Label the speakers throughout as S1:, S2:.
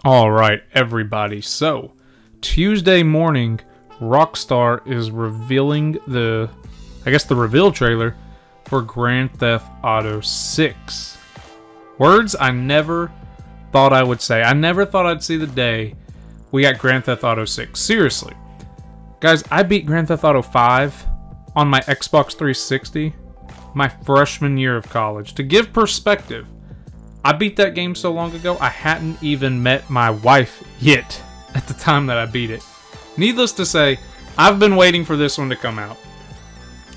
S1: Alright, everybody. So, Tuesday morning, Rockstar is revealing the reveal trailer for Grand Theft Auto 6. Words I never thought I would say. I never thought I'd see the day we got Grand Theft Auto 6. Seriously. Guys, I beat Grand Theft Auto 5 on my Xbox 360 my freshman year of college. To give perspective, I beat that game so long ago, I hadn't even met my wife yet at the time that I beat it. Needless to say, I've been waiting for this one to come out.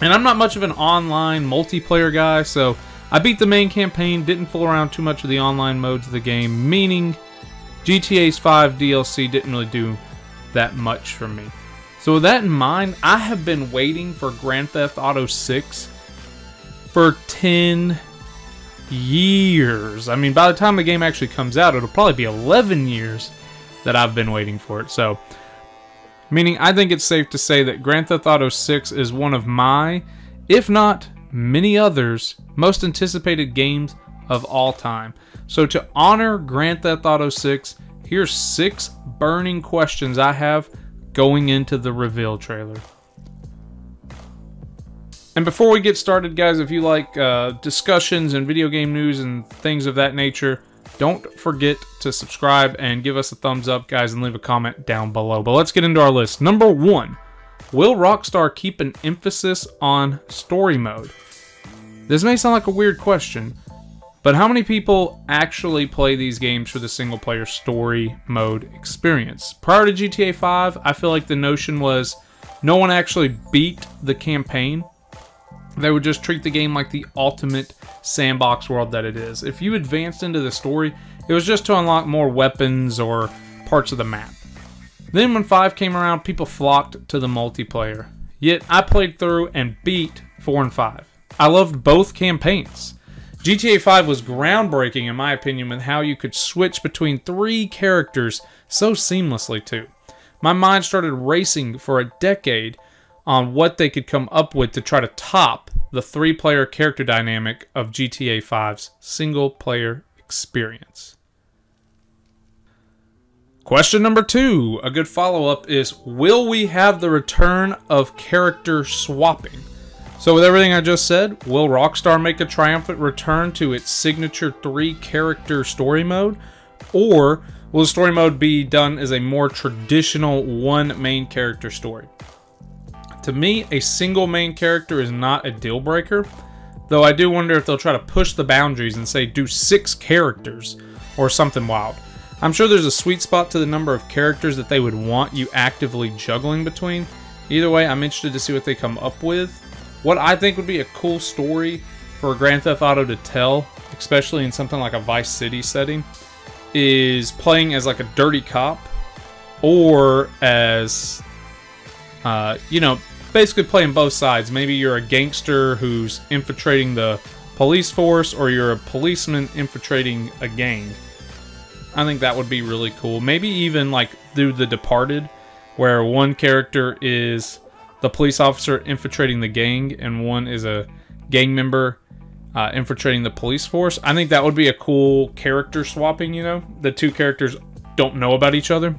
S1: And I'm not much of an online multiplayer guy, so I beat the main campaign, didn't fool around too much with the online modes of the game, meaning GTA's 5 DLC didn't really do that much for me. So with that in mind, I have been waiting for Grand Theft Auto 6 for 10 years. I mean, by the time the game actually comes out, it'll probably be 11 years that I've been waiting for it. So, meaning I think it's safe to say that Grand Theft Auto 6 is one of my, if not many others, most anticipated games of all time. So to honor Grand Theft Auto 6, here's 6 burning questions I have going into the reveal trailer. And before we get started, guys, if you like discussions and video game news and things of that nature, don't forget to subscribe and give us a thumbs up, guys, and leave a comment down below. But let's get into our list. Number 1, will Rockstar keep an emphasis on story mode? This may sound like a weird question, but how many people actually play these games for the single-player story mode experience? Prior to GTA 5, I feel like the notion was no one actually beat the campaign. They would just treat the game like the ultimate sandbox world that it is. If you advanced into the story, it was just to unlock more weapons or parts of the map. Then when 5 came around, people flocked to the multiplayer. Yet I played through and beat 4 and 5. I loved both campaigns. GTA 5 was groundbreaking in my opinion with how you could switch between 3 characters so seamlessly too. My mind started racing for a decade on what they could come up with to try to top the 3-player character dynamic of GTA 5's single-player experience. Question number 2, a good follow-up, is will we have the return of character swapping? So with everything I just said, will Rockstar make a triumphant return to its signature 3-character story mode? Or will the story mode be done as a more traditional 1 main character story? To me, a single main character is not a deal breaker, though I do wonder if they'll try to push the boundaries and say do 6 characters or something wild. I'm sure there's a sweet spot to the number of characters that they would want you actively juggling between. Either way, I'm interested to see what they come up with. What I think would be a cool story for Grand Theft Auto to tell, especially in something like a Vice City setting, is playing as like a dirty cop or as, basically playing both sides. Maybe you're a gangster who's infiltrating the police force, or you're a policeman infiltrating a gang. I think that would be really cool. Maybe even like do The Departed, where one character is the police officer infiltrating the gang, and one is a gang member infiltrating the police force. I think that would be a cool character swapping, The 2 characters don't know about each other.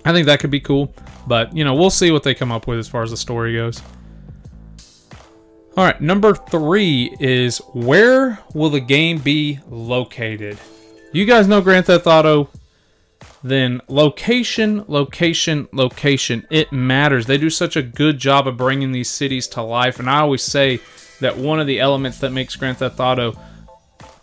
S1: I think that could be cool. But, we'll see what they come up with as far as the story goes. Alright, number 3 is, where will the game be located? You guys know Grand Theft Auto, then location, location, location. It matters. They do such a good job of bringing these cities to life. And I always say that one of the elements that makes Grand Theft Auto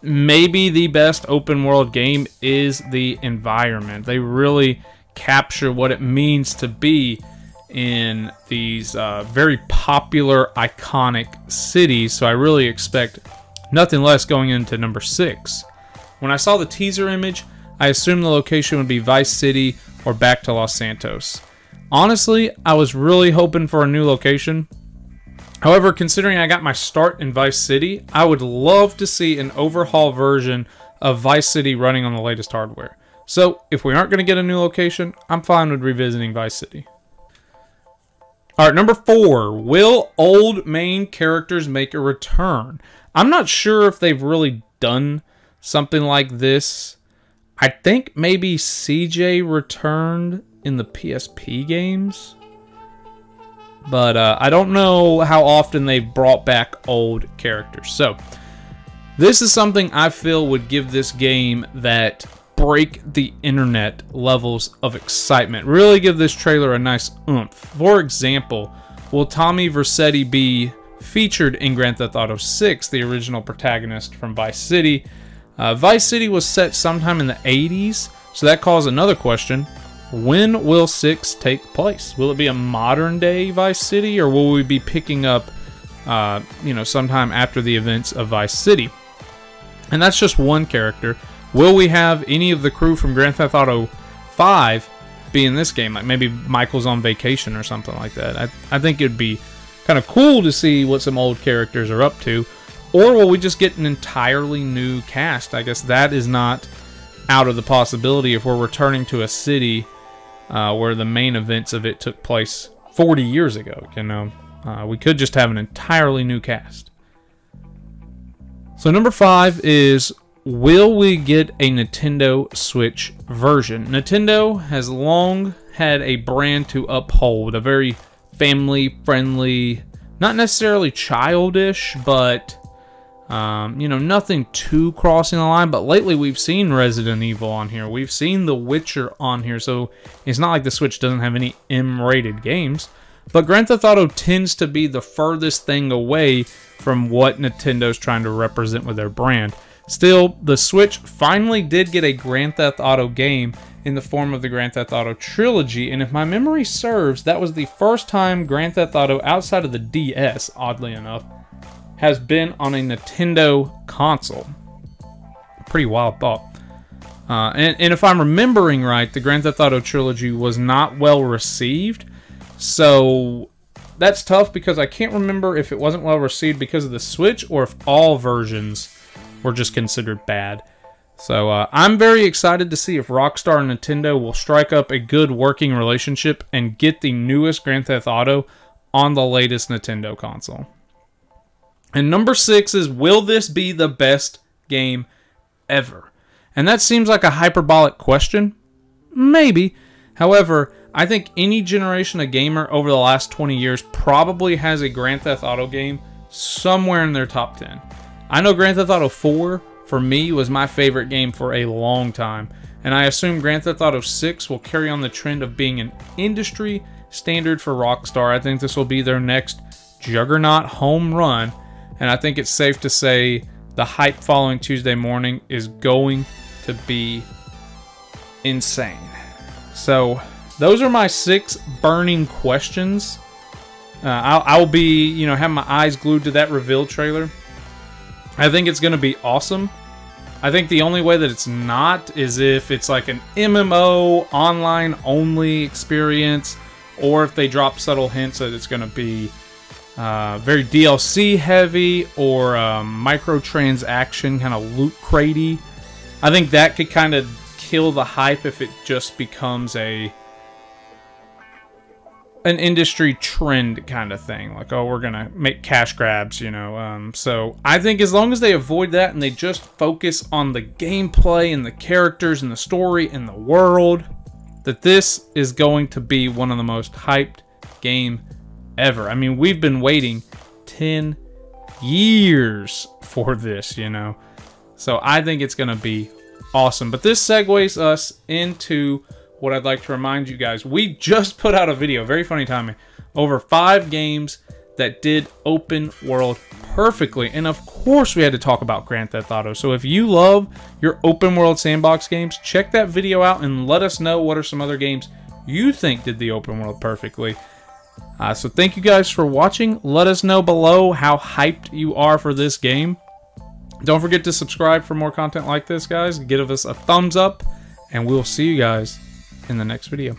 S1: maybe the best open world game is the environment. They really capture what it means to be in these very popular, iconic cities. So I really expect nothing less going into number 6. When I saw the teaser image, I assumed the location would be Vice City or back to Los Santos. Honestly, I was really hoping for a new location. However, considering I got my start in Vice City, I would love to see an overhaul version of Vice City running on the latest hardware. So, if we aren't going to get a new location, I'm fine with revisiting Vice City. Alright, number 4. Will old main characters make a return? I'm not sure if they've really done something like this I think maybe CJ returned in the PSP games. But I don't know how often they brought back old characters. So, this is something I feel would give this game that break the internet levels of excitement. Really give this trailer a nice oomph. For example, will Tommy Vercetti be featured in Grand Theft Auto 6, the original protagonist from Vice City? Vice City was set sometime in the 80s, so that calls another question. When will 6 take place? Will it be a modern day Vice City, or will we be picking up, sometime after the events of Vice City? And that's just one character. Will we have any of the crew from Grand Theft Auto 5 be in this game? Like maybe Michael's on vacation or something like that. I think it'd be kind of cool to see what some old characters are up to. Or will we just get an entirely new cast? I guess that is not out of the possibility if we're returning to a city where the main events of it took place 40 years ago. We could just have an entirely new cast. So number 5 is, will we get a Nintendo Switch version? Nintendo has long had a brand to uphold, a very family-friendly, not necessarily childish, but nothing too crossing the line. But lately we've seen Resident Evil on here. We've seen The Witcher on here. So it's not like the Switch doesn't have any M-rated games. But Grand Theft Auto tends to be the furthest thing away from what Nintendo's trying to represent with their brand. Still, the Switch finally did get a Grand Theft Auto game in the form of the Grand Theft Auto trilogy, and if my memory serves, that was the first time Grand Theft Auto outside of the DS, oddly enough, has been on a Nintendo console. Pretty wild thought. And if I'm remembering right, the Grand Theft Auto trilogy was not well received, so that's tough because I can't remember if it wasn't well received because of the Switch or if all versions were just considered bad. So I'm very excited to see if Rockstar and Nintendo will strike up a good working relationship and get the newest Grand Theft Auto on the latest Nintendo console. And number 6 is, will this be the best game ever? And that seems like a hyperbolic question. Maybe. However, I think any generation of gamer over the last 20 years probably has a Grand Theft Auto game somewhere in their top 10. I know Grand Theft Auto 4, for me, was my favorite game for a long time. And I assume Grand Theft Auto 6 will carry on the trend of being an industry standard for Rockstar. I think this will be their next juggernaut home run. And I think it's safe to say the hype following Tuesday morning is going to be insane. So those are my 6 burning questions. I'll be, have my eyes glued to that reveal trailer. I think it's going to be awesome. I think the only way that it's not is if it's like an MMO online only experience, or if they drop subtle hints that it's going to be very DLC heavy or microtransaction kind of loot cratey. I think that could kind of kill the hype if it just becomes an industry trend kind of thing, like, oh, we're gonna make cash grabs, so I think as long as they avoid that and they just focus on the gameplay and the characters and the story and the world, that this is going to be one of the most hyped game ever. I mean, we've been waiting 10 years for this, so I think it's gonna be awesome. But this segues us into what I'd like to remind you guys. We just put out a video, very funny timing, over 5 games that did open world perfectly. And of course we had to talk about Grand Theft Auto. So if you love your open world sandbox games, check that video out and let us know what are some other games you think did the open world perfectly. So thank you guys for watching. Let us know below how hyped you are for this game. Don't forget to subscribe for more content like this, guys. Give us a thumbs up, and we'll see you guys in the next video.